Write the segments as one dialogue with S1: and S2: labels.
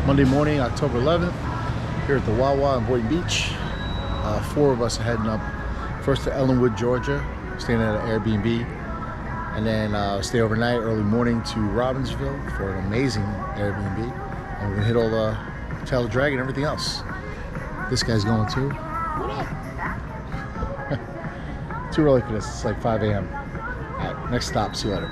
S1: Monday morning, October 11th, here at the Wawa in Boynton Beach. 4 of us are heading up first to Ellenwood, Georgia, staying at an Airbnb, and then stay overnight, early morning to Robbinsville for an amazing Airbnb. And we're gonna hit all the Tail of the Dragon and everything else. This guy's going too. What up? Too early for this, it's like 5 a.m. All right, next stop, see you later.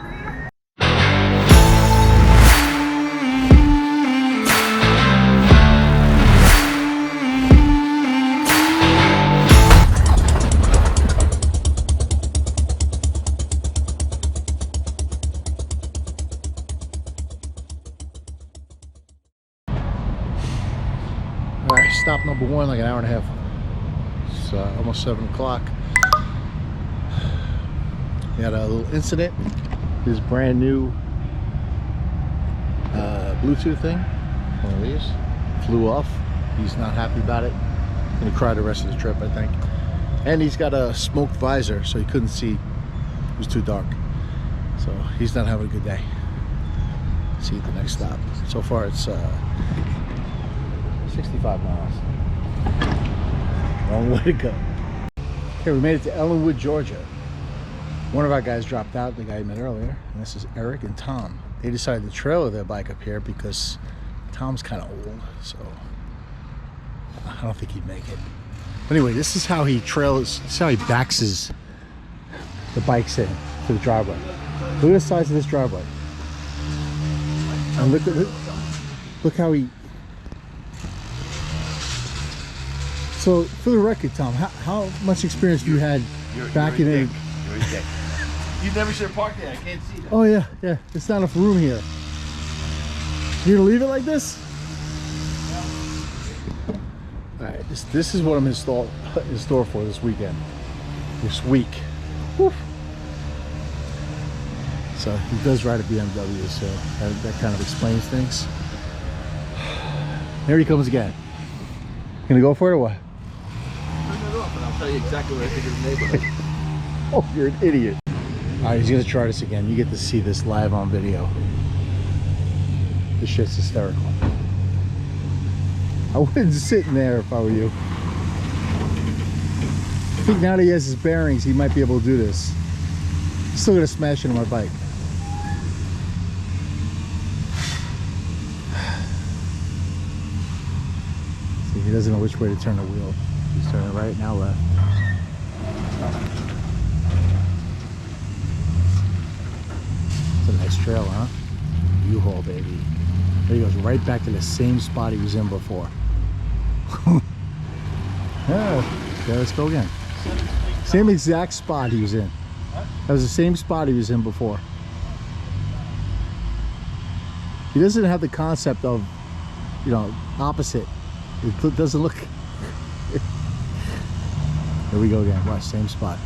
S1: All right, stop number 1, like an hour and a half. It's almost 7 o'clock. We had a little incident. This brand new Bluetooth thing, one of these, flew off. He's not happy about it. Gonna cry the rest of the trip, I think. And he's got a smoked visor, so he couldn't see. It was too dark. So he's not having a good day. See you at the next stop. So far it's 65 miles. Long way to go. Okay, we made it to Ellenwood, Georgia. One of our guys dropped out, the guy I met earlier, and this is Eric and Tom. They decided to trailer their bike up here because Tom's kind of old, so I don't think he'd make it. But anyway, this is how he trails, this is how he backs the bikes in to the driveway. Look at the size of this driveway. And look how he... So, for the record, Tom, how much experience you had backing in?
S2: You're a dick. You never should have parked there. I can't see that.
S1: Oh yeah, yeah. There's not enough room here. You gonna leave it like this? All right. This is what I'm in store for this weekend. This week. Whew. So he does ride a BMW, so that kind of explains things. Here he comes again. Gonna go for it or what?
S2: But I'll tell you exactly what I think of the neighborhood.
S1: Oh, you're an idiot. All right, he's gonna try this again. You get to see this live on video. This shit's hysterical. I wouldn't sit in there if I were you. I think now that he has his bearings, he might be able to do this. I'm still gonna smash into my bike. See, he doesn't know which way to turn the wheel. He's turning right, now left. It's a nice trail, huh? U-Haul, baby. There he goes, right back to the same spot he was in before. Yeah, let's go again. Same exact spot he was in. That was the same spot he was in before. He doesn't have the concept of, you know, opposite. It doesn't look... Here we go again. Watch, same spot.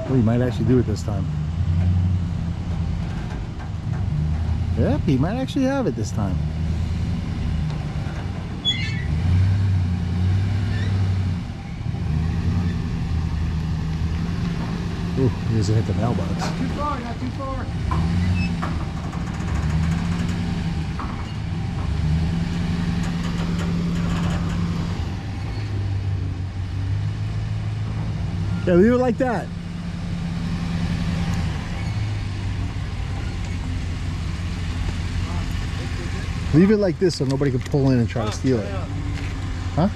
S1: Oh, he might actually do it this time. Yep, he might actually have it this time. Ooh, he doesn't hit the mailbox.
S2: Not too far, not too far.
S1: Yeah, leave it like that. Leave it like this so nobody can pull in and try to steal it. Huh?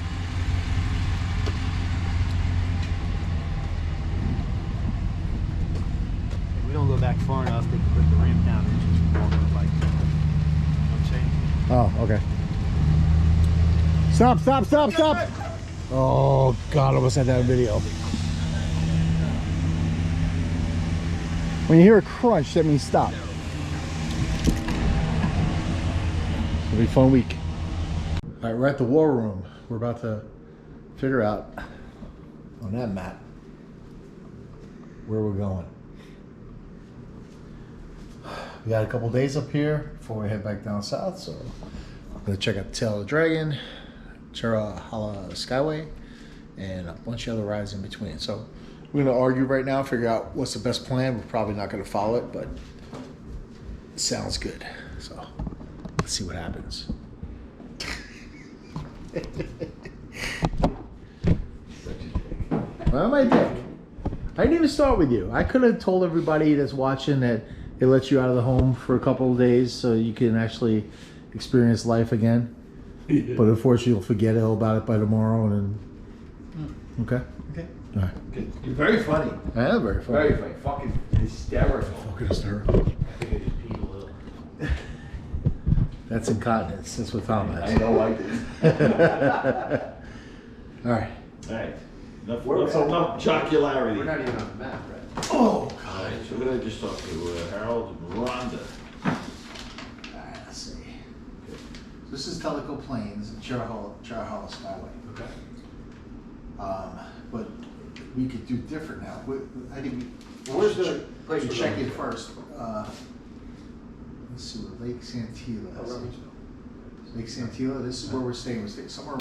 S3: If we don't go back far enough, they can put the ramp down and just walk on the bike. You know what I'm saying?
S1: Oh, okay. Stop, stop, stop, stop! Oh, God, I almost had that in video. When you hear a crunch, that means stop. It'll be a fun week. All right, we're at the war room. We're about to figure out on that map where we're going. We got a couple days up here before we head back down south, so I'm gonna check out the Tail of the Dragon, Cherohala Skyway, and a bunch of other rides in between. So We're gonna argue right now, figure out what's the best plan. We're probably not gonna follow it, but it sounds good. So let's see what happens. Well, my dick. I didn't even start with you. I could have told everybody that's watching that it lets you out of the home for a couple of days so you can actually experience life again. But unfortunately, you'll forget all about it by tomorrow. And then, okay?
S2: Okay.
S1: All right.
S2: Good. You're very funny.
S1: I am very funny.
S2: Very funny. Fucking hysterical.
S1: Fucking hysterical.
S2: I think I just peed a little.
S1: That's incontinence. That's what Tom has.
S2: I know I did.
S1: All right.
S2: All right. Enough jocularity.
S3: We're not even on the map, right?
S2: Oh, God. All right, so we're going to just talk to Harold and Rhonda.
S1: Alright, let's see. This is Topoco Plains, Cherohala Skyway.
S3: Okay.
S1: But we could do different now. I think
S3: Where's the place
S1: we
S3: we're
S1: check
S3: going
S1: it
S3: to?
S1: first. Let's see, Lake Santilla. Lake Santilla, this is where we're staying. We're staying somewhere.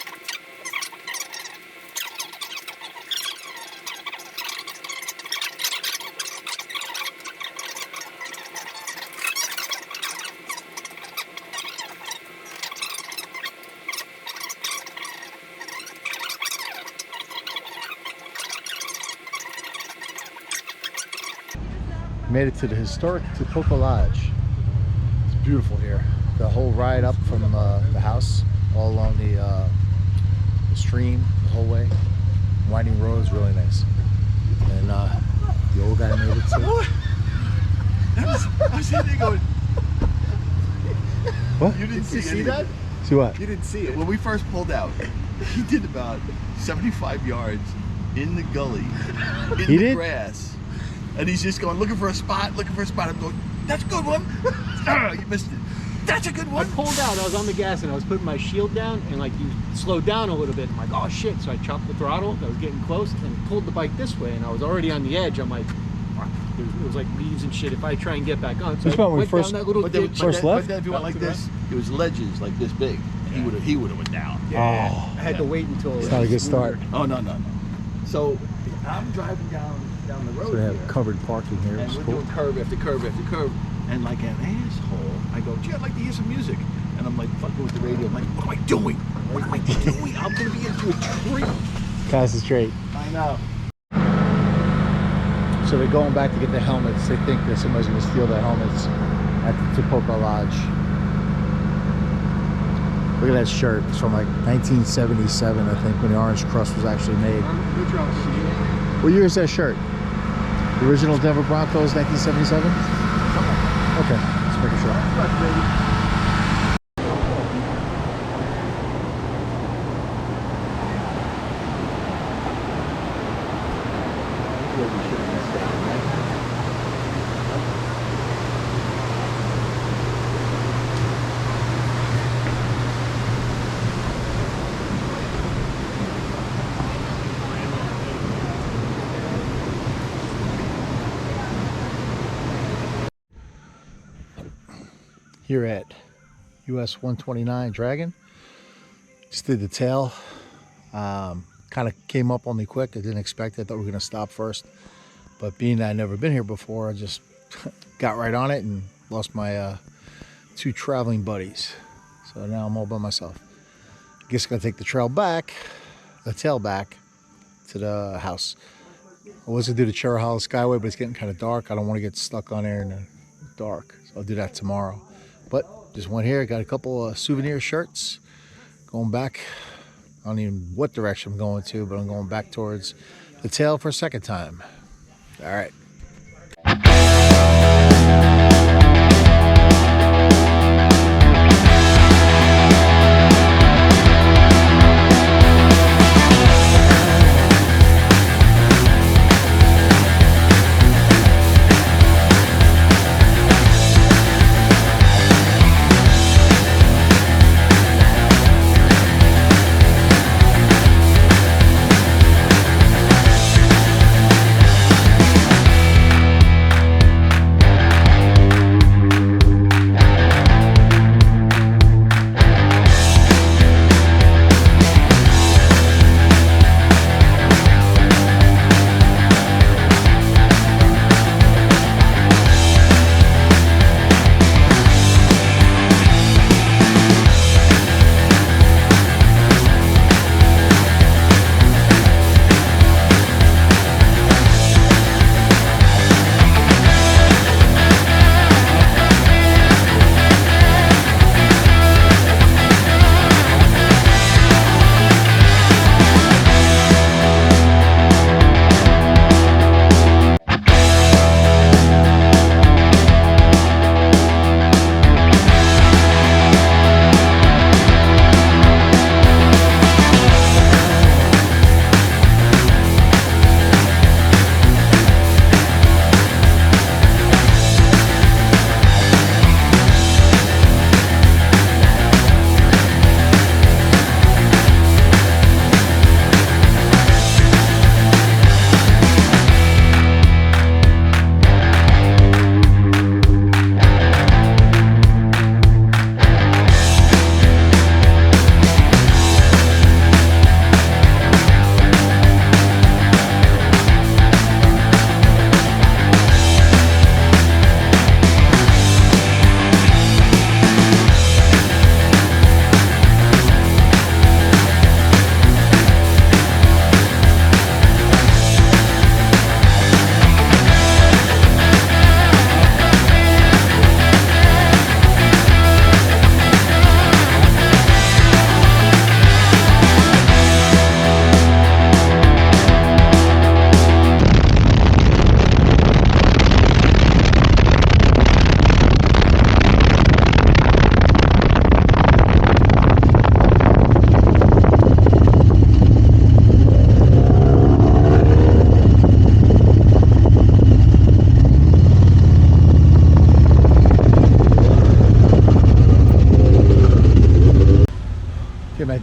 S1: Made it to the historic Topoco Lodge. It's beautiful here. The whole ride up from the house, all along the stream, the whole way. Winding roads, really nice. And the old guy made it too.
S2: I was sitting there going,
S1: What?
S2: you didn't
S3: You see that?
S1: See what?
S3: You didn't see it.
S2: When we first pulled out, he did about 75 yards in the gully, in
S1: He
S2: the
S1: did?
S2: grass. And he's just going, looking for a spot. I'm going, that's a good one. Ah, you missed it. That's a good
S3: I
S2: one.
S3: pulled out, I was on the gas and I was putting my shield down and like you slowed down a little bit. I'm like, oh shit. So I chopped the throttle, I was getting close and pulled the bike this way and I was already on the edge. I'm like, fuck, it was like leaves and shit if I try and get back on. So
S1: This
S3: I
S1: one we
S3: went
S1: first-
S3: down that little
S2: But then,
S3: ditch.
S1: First left?
S2: but then if you went like
S3: To the
S2: this, it was ledges like this big. And he would have went down.
S3: Yeah,
S1: Oh.
S3: I had to wait until
S1: It's not a good start.
S2: Oh, no. So I'm driving down the road
S1: So they have
S2: here.
S1: covered parking here.
S2: And
S1: It's
S2: we're
S1: cool.
S2: doing curve after curve after curve. And like an asshole, I go, gee, I'd like to hear some music. And I'm like fucking with the radio. I'm like, what am I doing? What am I doing? I'm going to be into a tree.
S1: Pass it straight.
S2: I know.
S1: So they're going back to get the helmets. They think that somebody's going to steal their helmets at the Topoco Lodge. Look at that shirt. It's from like 1977, I think, when the Orange Crust was actually made. What year is that shirt? The original Denver Broncos, 1977? Okay, let's make sure. Here at US 129 Dragon. Just did the tail. Kind of came up on me quick. I didn't expect it. I thought we were going to stop first. But being that I'd never been here before, I just got right on it and lost my two traveling buddies. So now I'm all by myself. I guess I'm going to take the tail back to the house. I was going to do the Cherohala Skyway, but it's getting kind of dark. I don't want to get stuck on there in the dark. So I'll do that tomorrow. But just went here, got a couple of souvenir shirts. Going back, I don't even know what direction I'm going to, but I'm going back towards the tail for a second time. All right.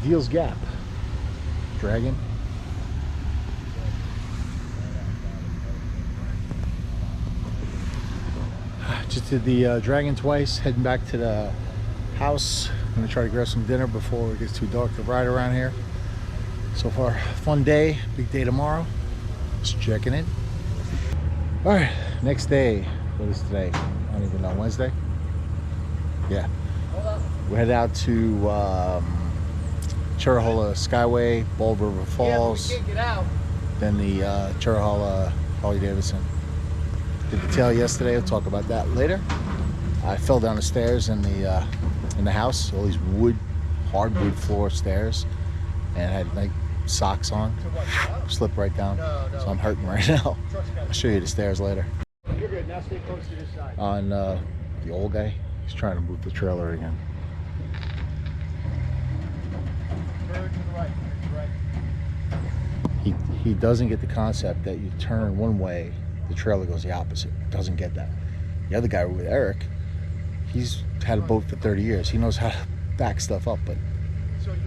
S1: Deals Gap. Dragon. Just did the Dragon twice, heading back to the house. I'm gonna try to grab some dinner before it gets too dark to ride around here. So far, fun day, big day tomorrow. Just checking in. All right, next day. What is today? I don't even know. Wednesday? Yeah. We head out to Cherohala Skyway, Ball River Falls.
S3: Yeah, but we can't get out.
S1: Then the Cherohala Harley Davidson. Did the tail yesterday. We'll talk about that later. I fell down the stairs in the house. All these hardwood floor stairs, and had like socks on. Slipped right down. So I'm hurting right now. I'll show you the stairs later.
S3: You're good. Now stay close to this side.
S1: On the old guy, he's trying to move the trailer again.
S3: Turn to the right.
S1: He doesn't get the concept that you turn one way, the trailer goes the opposite. Doesn't get that. The other guy with Eric, he's had a boat for 30 years. He knows how to back stuff up, but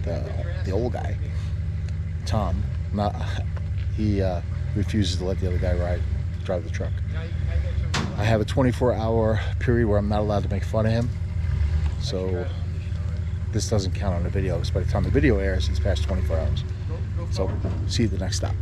S1: the old guy, Tom, he refuses to let the other guy drive the truck. I have a 24-hour period where I'm not allowed to make fun of him, so this doesn't count on the video, because by the time the video airs, it's past 24 hours. So, see you at the next stop.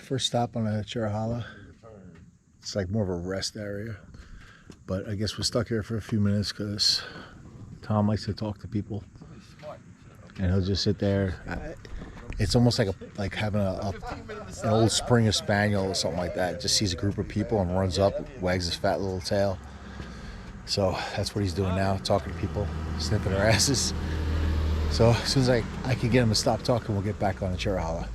S1: First stop on the Cherohala. It's like more of a rest area, but I guess we're stuck here for a few minutes because Tom likes to talk to people, and he'll just sit there. It's almost like having an old Springer Spaniel or something like that. Just sees a group of people and runs up, wags his fat little tail. So that's what he's doing now, talking to people, sniffing their asses. So as soon as I can get him to stop talking, we'll get back on the Cherohala.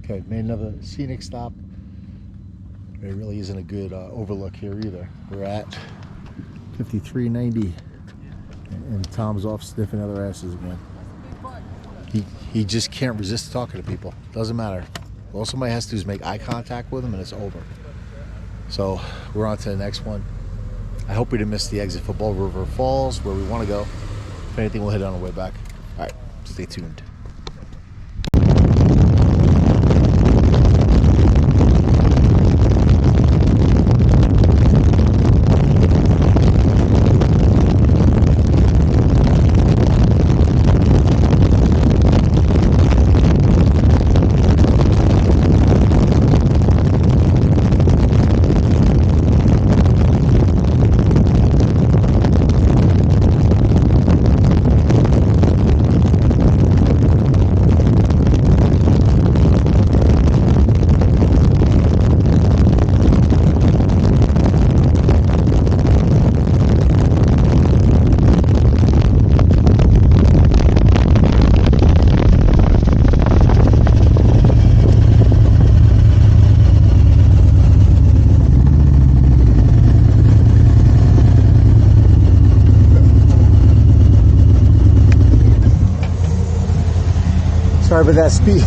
S1: Okay, made another scenic stop. There really isn't a good overlook here either. We're at 5390, and Tom's off sniffing other asses again. He just can't resist talking to people. Doesn't matter. All somebody has to do is make eye contact with him, and it's over. So we're on to the next one. I hope we didn't miss the exit for Ball River Falls, where we want to go. If anything, we'll hit it on the way back. All right, stay tuned. Sorry about that speed.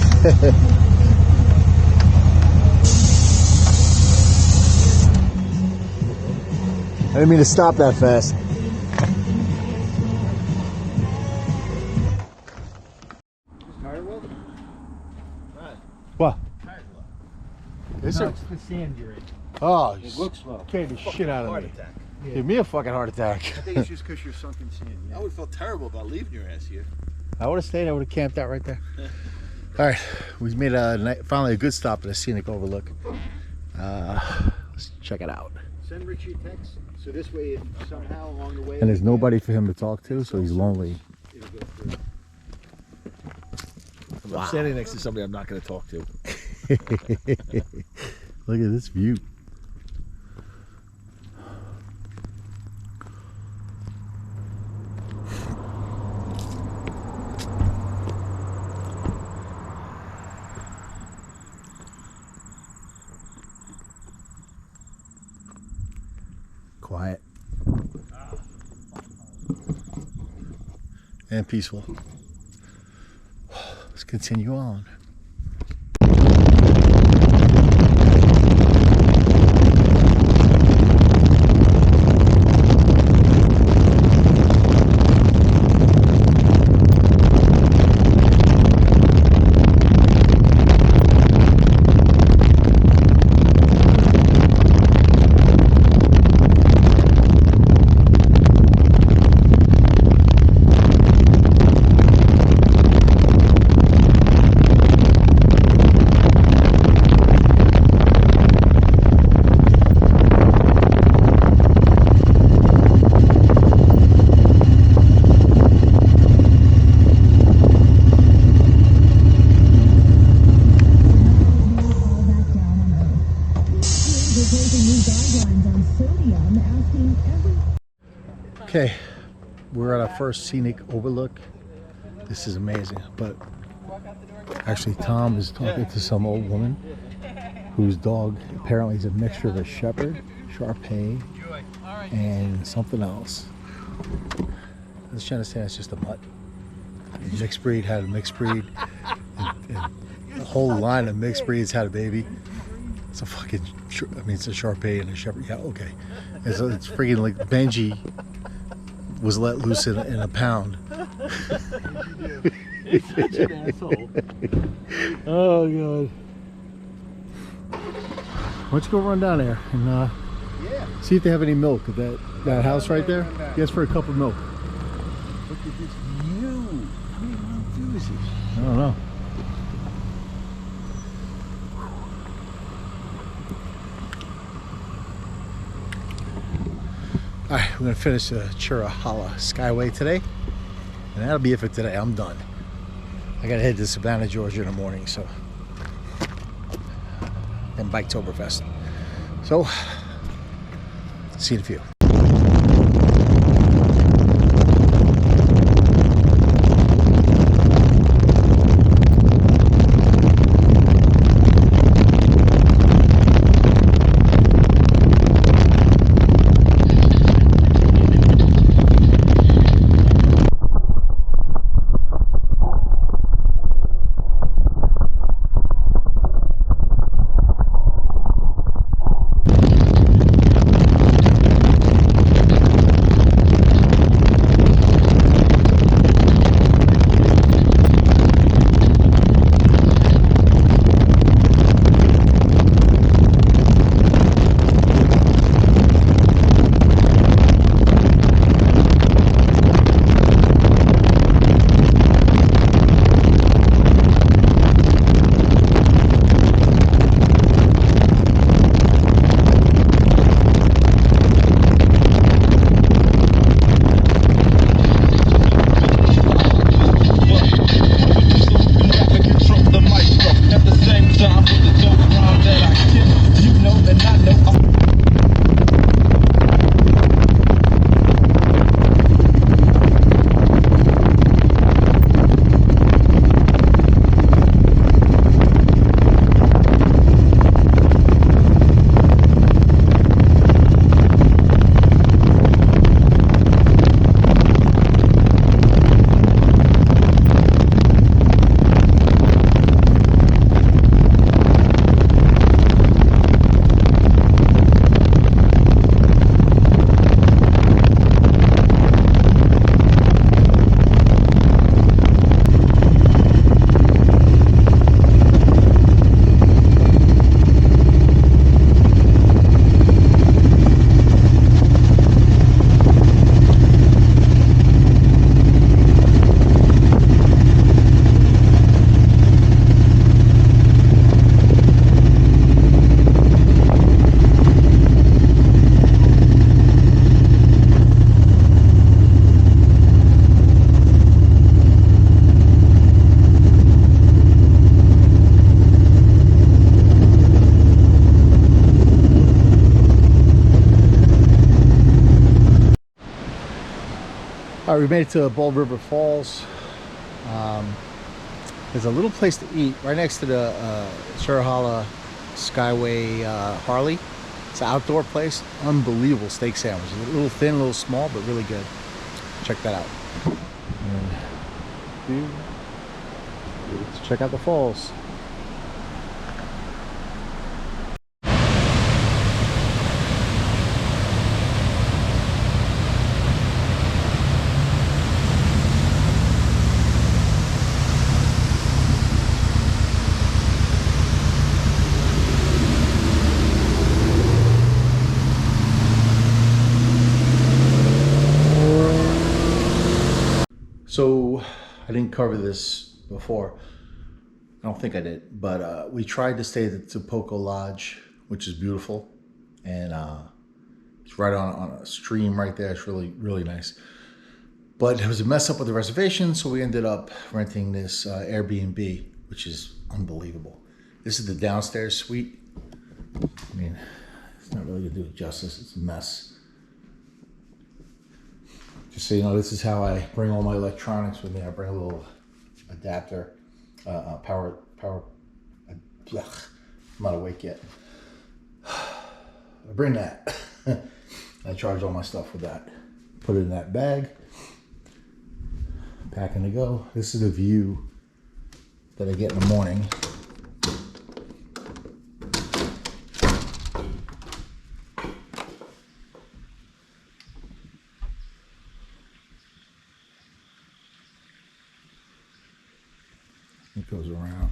S1: I didn't mean to stop that fast. What? Is
S3: No,
S1: it?
S3: it's the sand you're in.
S1: Oh,
S3: It looks low.
S1: scared the shit out of
S2: Heart
S1: me.
S2: attack.
S3: Yeah.
S1: Give me a fucking heart attack.
S2: I think it's just because you're sunk in sand. I would feel terrible about leaving your ass here.
S1: I would have stayed. I would have camped out right there. All right, we made finally a good stop at a scenic overlook. Let's check it out.
S3: Send Richie a text, so this way, if somehow along the way...
S1: And there's nobody for him to talk to, so he's lonely.
S3: It'll go through.
S2: I'm standing next to somebody I'm not going to talk to.
S1: Look at this view. Quiet and peaceful. Let's continue on. Okay, we're at our first scenic overlook. This is amazing, but actually Tom is talking to some old woman whose dog apparently is a mixture of a shepherd, Shar-Pei, and something else. I was trying to say it's just a mutt. Mixed breed had a mixed breed, and a whole line of mixed breeds had a baby. It's a fucking, I mean, it's a Shar-Pei and a shepherd. Yeah, okay. It's freaking like Benji was let loose in a pound.
S3: Such an asshole.
S1: Oh god. Why don't you go run down there and see if they have any milk at that house right there? Yes, for a cup of milk.
S2: Look at this view. How many long view is this?
S1: I don't know. All right, we're gonna finish the Cherohala Skyway today, and that'll be it for today. I'm done. I gotta head to Savannah, Georgia in the morning, so, and Biketoberfest. So, see you in a few. All right, we made it to Bald River Falls. There's a little place to eat right next to the Cherohala Skyway Harley. It's an outdoor place. Unbelievable steak sandwiches. A little thin, a little small, but really good. Check that out. And let's check out the falls. So I didn't cover this before. I don't think I did, but we tried to stay at the Topoco Lodge, which is beautiful, and it's right on a stream right there. It's really, really nice. But it was a mess up with the reservation, so we ended up renting this Airbnb, which is unbelievable. This is the downstairs suite. I mean, it's not really gonna do it justice. It's a mess. Just so you know, this is how I bring all my electronics with me. I bring a little adapter, power. I'm not awake yet. I bring that. I charge all my stuff with that. Put it in that bag. Packing to go. This is the view that I get in the morning. It goes around.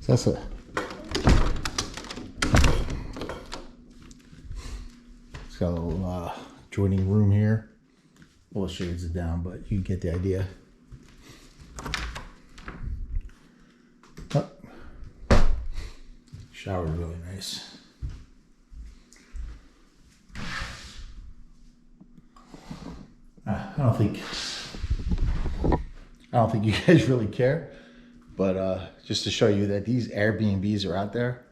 S1: So that's it. It's got a little joining room here. All the shades are down, but you get the idea. Shower really nice. I don't think you guys really care, but just to show you that these Airbnbs are out there.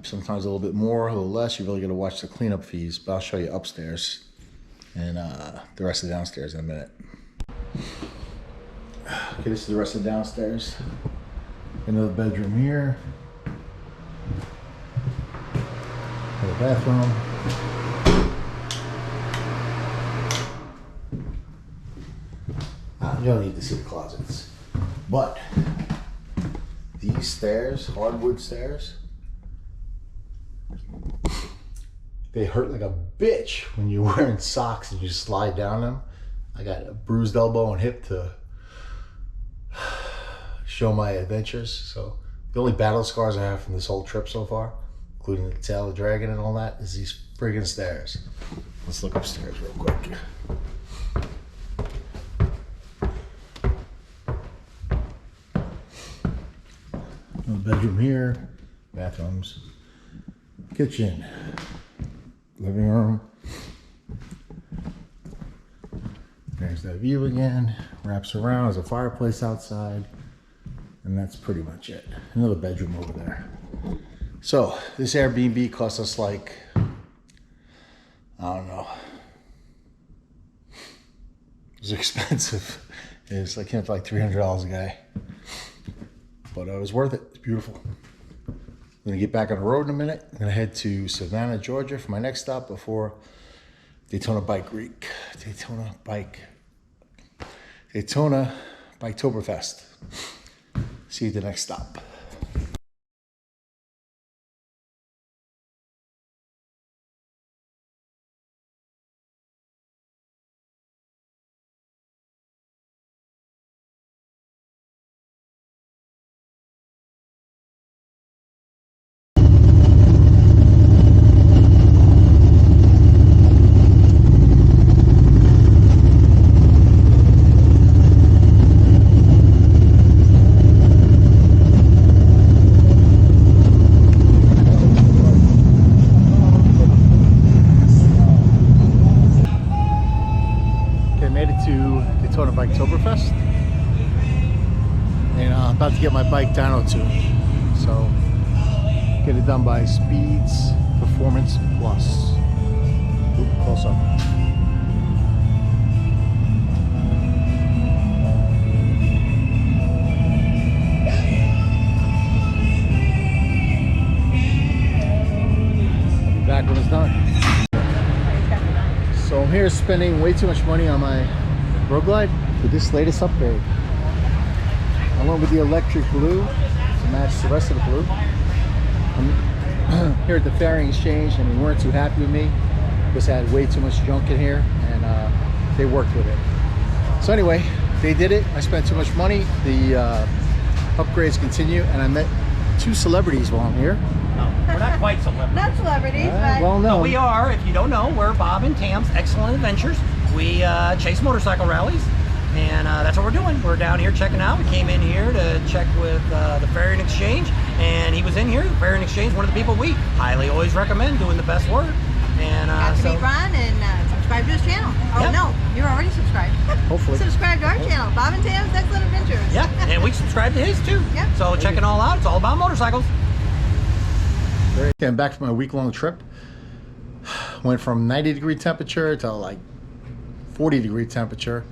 S1: Sometimes a little bit more, a little less. You really got to watch the cleanup fees, but I'll show you upstairs and the rest of the downstairs in a minute. Okay, this is the rest of the downstairs. Another bedroom here. The bathroom. You don't need to see the closets, but these stairs, hardwood stairs, they hurt like a bitch when you're wearing socks and you slide down them. I got a bruised elbow and hip to show my adventures. So the only battle scars I have from this whole trip so far, including the tail of the dragon and all that, is these friggin' stairs. Let's look upstairs real quick. Another bedroom here, bathrooms, kitchen, living room. There's that view again, wraps around, there's a fireplace outside, and that's pretty much it. Another bedroom over there. So this Airbnb cost us like, I don't know. It was expensive. It's like $300 a guy, but it was worth it. It's beautiful. I'm gonna get back on the road in a minute. I'm gonna head to Savannah, Georgia for my next stop before Daytona Biketoberfest. See you at the next stop. Daytona Biketoberfest. about to get my bike dyno tuned. So get it done by Speeds Performance Plus. Ooh, close up. I'll be back when it's done. So I'm here spending way too much money on my road glide with this latest upgrade. I went with the electric blue to match the rest of the blue. I'm here at the fairing exchange and they weren't too happy with me because I had way too much junk in here, and they worked with it. So anyway, they did it. I spent too much money. The upgrades continue, and I met two celebrities while I'm here.
S4: No, we're not quite celebrities.
S5: Not celebrities, but
S1: Well known.
S4: No, we are. If you don't know, we're Bob and Tam's Excellent Adventures. We chase motorcycle rallies, and that's what we're doing. We're down here checking out. We came in here to check with the Fairing Exchange, and he was in here. The Fairing Exchange, one of the people we highly always recommend doing the best work. And
S5: got to
S4: so,
S5: meet Ron and subscribe to his channel. Oh
S4: Yeah.
S5: no, you're already subscribed.
S1: Hopefully.
S5: Subscribe to our channel, Bob and Tam's Excellent Adventures.
S4: yeah, and we subscribe to his too.
S5: Yeah.
S4: So check it all out. It's all about motorcycles.
S1: Okay, I'm back from my week-long trip. Went from 90-degree temperature to like 40-degree temperature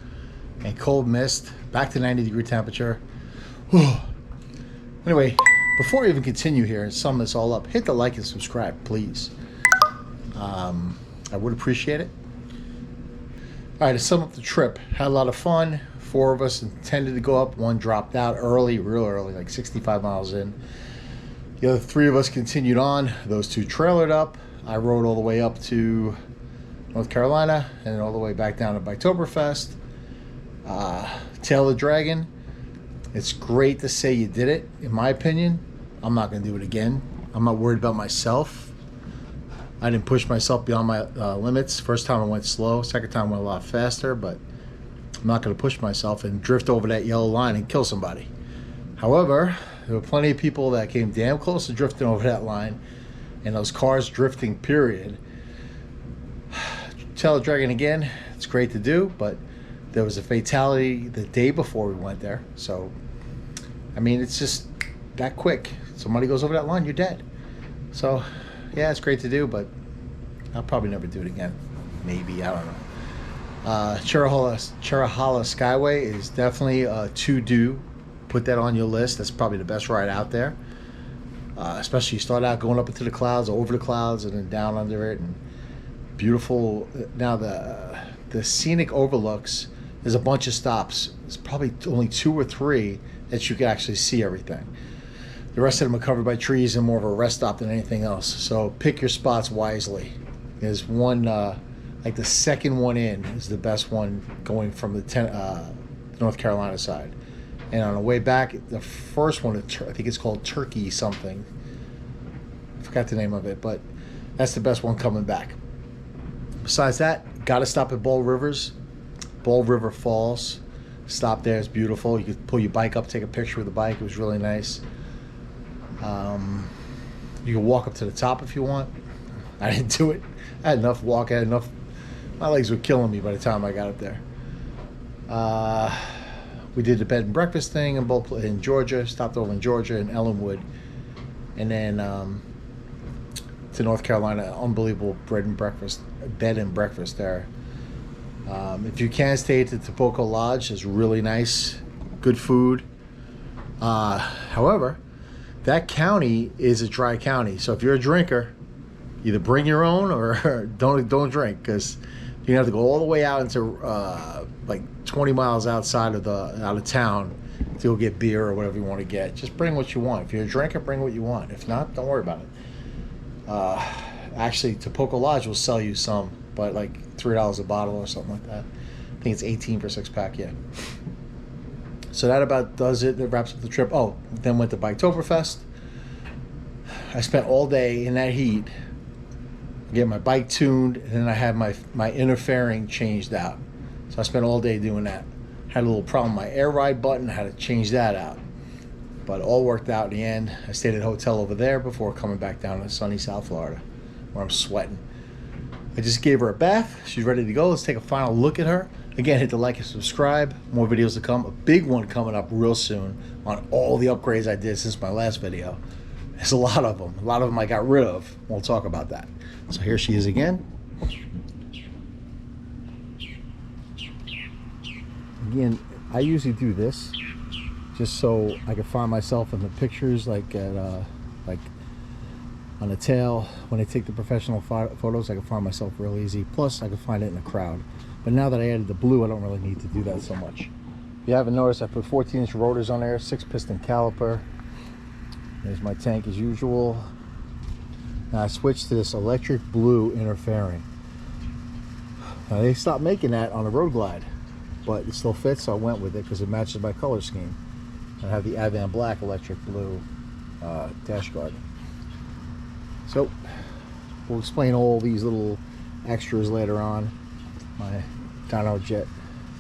S1: and cold mist, back to 90-degree temperature. Anyway, before I even continue here and sum this all up, hit the like and subscribe, please. I would appreciate it. All right, to sum up the trip, had a lot of fun. 4 of us intended to go up. 1 dropped out early, real early, like 65 miles in. The other 3 of us continued on. Those 2 trailered up. I rode all the way up to North Carolina and then all the way back down to Biketoberfest. Tail of the Dragon. It's great to say you did it. In my opinion, I'm not going to do it again. I'm not worried about myself. I didn't push myself beyond my limits. First time I went slow. Second time I went a lot faster, but I'm not going to push myself and drift over that yellow line and kill somebody. However, there were plenty of people that came damn close to drifting over that line, and those cars drifting, period. Tail of the Dragon again, it's great to do, but there was a fatality the day before we went there. So, I mean, it's just that quick. Somebody goes over that line, you're dead. So, yeah, it's great to do, but I'll probably never do it again. Maybe, I don't know. Cherohala Skyway is definitely a to-do. Put that on your list. That's probably the best ride out there. Especially you start out going up into the clouds, over the clouds, and then down under it. And beautiful. Now the Scenic overlooks, there's a bunch of stops. There's probably only 2 or 3 that you can actually see everything. The rest of them are covered by trees and more of a rest stop than anything else. So pick your spots wisely. There's one, like the second one in is the best one going from the North Carolina side. And on the way back, the first one, I think it's called Turkey something. I forgot the name of it, but that's the best one coming back. Besides that, got to stop at Ball River Falls. Stop there, it's beautiful. You could pull your bike up, take a picture with the bike. It was really nice. You can walk up to the top if you want. I didn't do it. I had enough walk. I had enough. My legs were killing me by the time I got up there. We did the bed and breakfast thing in Georgia. Stopped over in Georgia in Ellenwood, and then to North Carolina. Unbelievable bed and breakfast there. If you can, stay at the Topoco Lodge. It's really nice, good food. However, that county is a dry county, so if you're a drinker, either bring your own or don't drink, because you have to go all the way out into like 20 miles out of town to go get beer or whatever you want to get. Just bring what you want. If you're a drinker, bring what you want. If not, don't worry about it. Actually, Topoco Lodge will sell you some, but like $3 a bottle or something like that. I think it's 18 for 6-pack. Yeah. So that about does it. That wraps up the trip. Oh, then went to Biketoberfest. I spent all day in that heat getting my bike tuned, and then I had my inner fairing changed out. So I spent all day doing that. Had a little problem with my air ride button. I had to change that out. But it all worked out in the end. I stayed at a hotel over there before coming back down to sunny South Florida, where I'm sweating. I just gave her a bath. She's ready to go. Let's take a final look at her. Again, hit the like and subscribe. More videos to come. A big one coming up real soon on all the upgrades I did since my last video. There's a lot of them. A lot of them I got rid of. We'll talk about that. So here she is again. Again, I usually do this just so I can find myself in the pictures, like at like on the tail. When I take the professional photos, I can find myself real easy. Plus, I can find it in a crowd. But now that I added the blue, I don't really need to do that so much. If you haven't noticed, I put 14-inch rotors on there, 6-piston caliper. There's my tank as usual. Now I switched to this electric blue interfering. Now they stopped making that on the Road Glide, but it still fits, so I went with it because it matches my color scheme. I have the Avant Black electric blue dash guard. So we'll explain all these little extras later on. My Dyno Jet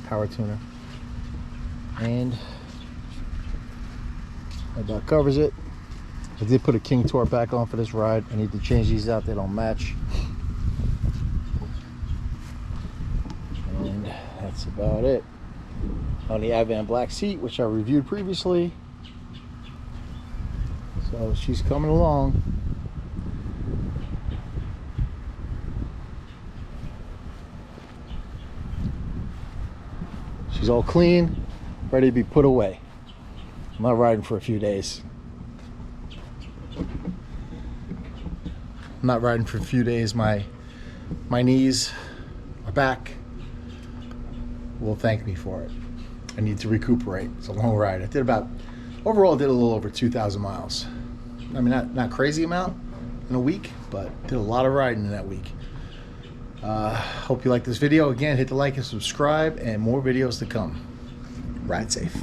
S1: power tuner, and that about covers it. I did put a King Tour back on for this ride. I need to change these out, they don't match. And that's about it. On the Avant Black seat, which I reviewed previously. So she's coming along. She's all clean, ready to be put away. I'm not riding for a few days. My knees, my back will thank me for it. I need to recuperate. It's a long ride. Overall I did a little over 2,000 miles. I mean, not crazy amount in a week, but did a lot of riding in that week. Hope you like this video. Again, hit the like and subscribe, and more videos to come. Ride safe.